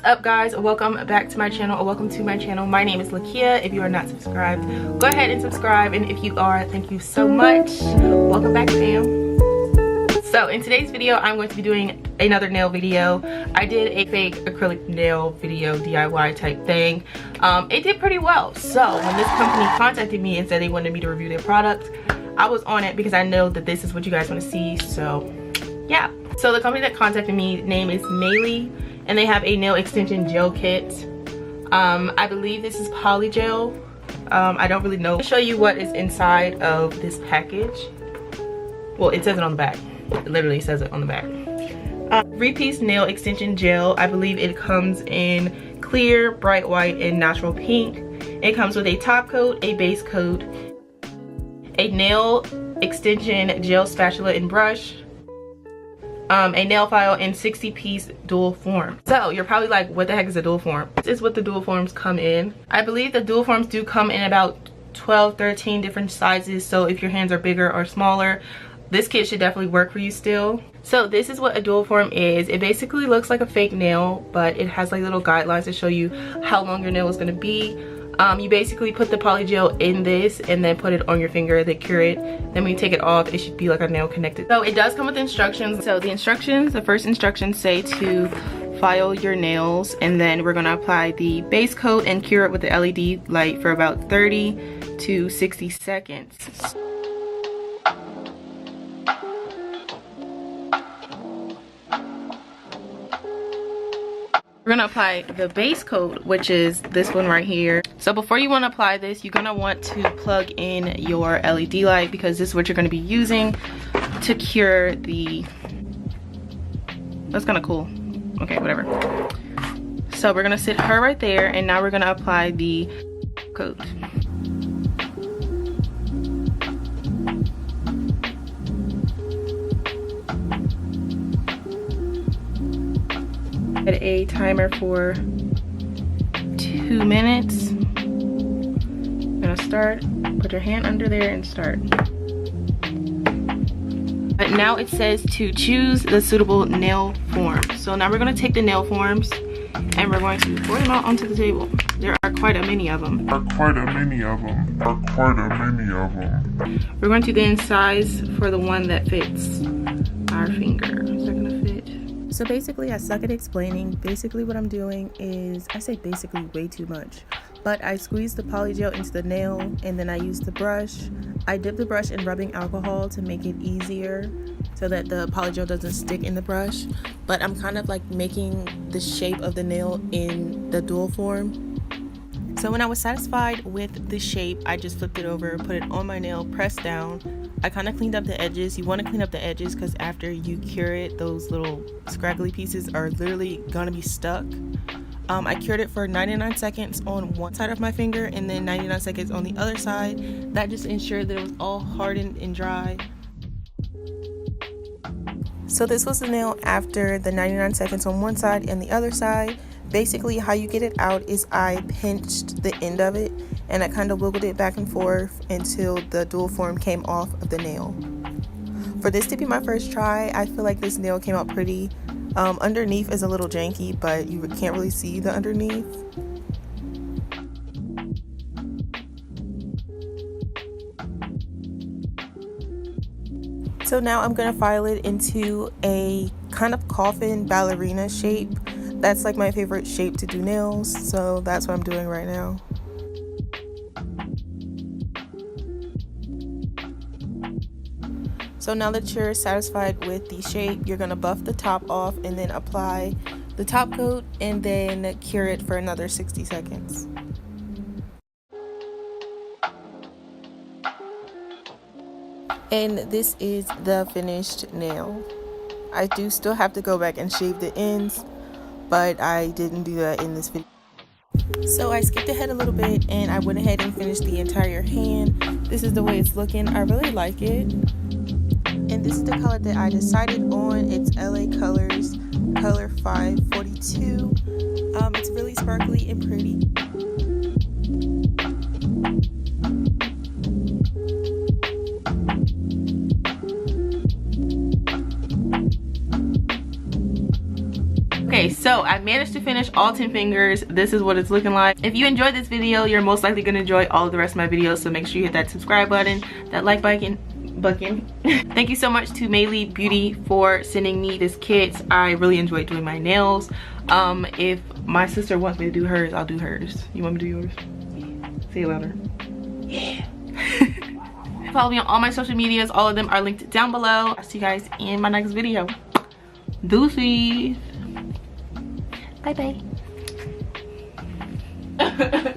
up, guys? Welcome back to my channel, or welcome to my channel. My name is Lakia. If you are not subscribed, go ahead and subscribe, and if you are, thank you so much. Welcome back, fam. So in today's video, I'm going to be doing another nail video. I did a fake acrylic nail video, DIY type thing. It did pretty well. So when this company contacted me and said they wanted me to review their product, I was on it because I know that this is what you guys want to see. So yeah. So the company that contacted me, name is Mealee, and they have a nail extension gel kit. I believe this is polygel. I don't really know. I'll show you what is inside of this package. Well, it says it on the back. It literally says it on the back. 3-piece nail extension gel. I believe it comes in clear, bright white, and natural pink. It comes with a top coat, a base coat, a nail extension gel spatula and brush, a nail file, and 60-piece dual form. So you're probably like, what the heck is a dual form? This is what the dual forms come in. I believe the dual forms do come in about 12-13 different sizes, so if your hands are bigger or smaller, this kit should definitely work for you still. So this is what a dual form is. It basically looks like a fake nail, but it has like little guidelines to show you how long your nail is going to be. You basically put the polygel in this and then put it on your finger, then cure it. Then when you take it off, it should be like a nail connected. So it does come with instructions. So the instructions, the first instructions say to file your nails, and then we're going to apply the base coat and cure it with the LED light for about 30 to 60 seconds. We're gonna apply the base coat, which is this one right here. So before you want to apply this, you're gonna want to plug in your LED light, because this is what you're gonna be using to cure the... That's kind of cool. Okay, whatever. So we're gonna sit her right there, and now we're gonna apply the coat. Set a timer for 2 minutes. I'm gonna start. Put your hand under there and start. But now it says to choose the suitable nail form. So now we're gonna take the nail forms and we're going to pour them out onto the table. There are quite a many of them. We're going to then size for the one that fits our finger. Is that gonna fit? So basically, I suck at explaining. Basically what I'm doing is, I say basically way too much, but I squeeze the polygel into the nail, and then I use the brush. I dip the brush in rubbing alcohol to make it easier so that the polygel doesn't stick in the brush, but I'm kind of like making the shape of the nail in the dual form. So when I was satisfied with the shape, I just flipped it over, put it on my nail, pressed down. I kind of cleaned up the edges. You want to clean up the edges because after you cure it, those little scraggly pieces are literally gonna be stuck. I cured it for 99 seconds on one side of my finger and then 99 seconds on the other side. That just ensured that it was all hardened and dry. So this was the nail after the 99 seconds on one side and the other side. Basically how you get it out is I pinched the end of it and I kind of wiggled it back and forth until the dual form came off of the nail. For this to be my first try, I feel like this nail came out pretty. Underneath is a little janky, but you can't really see the underneath. So now I'm gonna file it into a kind of coffin ballerina shape. That's like my favorite shape to do nails, so that's what I'm doing right now. So now that you're satisfied with the shape, you're gonna buff the top off and then apply the top coat and then cure it for another 60 seconds. And this is the finished nail. I do still have to go back and shave the ends, but I didn't do that in this video. So I skipped ahead a little bit and I went ahead and finished the entire hand. This is the way it's looking. I really like it. And this is the color that I decided on. It's LA Colors, color 542. It's really sparkly and pretty. Okay, so I managed to finish all 10 fingers. This is what it's looking like. If you enjoyed this video, you're most likely gonna enjoy all of the rest of my videos, so make sure you hit that subscribe button, that like button. Thank you so much to Mealee Beauty for sending me this kit. I really enjoyed doing my nails. If my sister wants me to do hers, I'll do hers. You want me to do yours? Say it louder. Yeah. Follow me on all my social medias. All of them are linked down below. I'll see you guys in my next video. Deuces. Bye bye.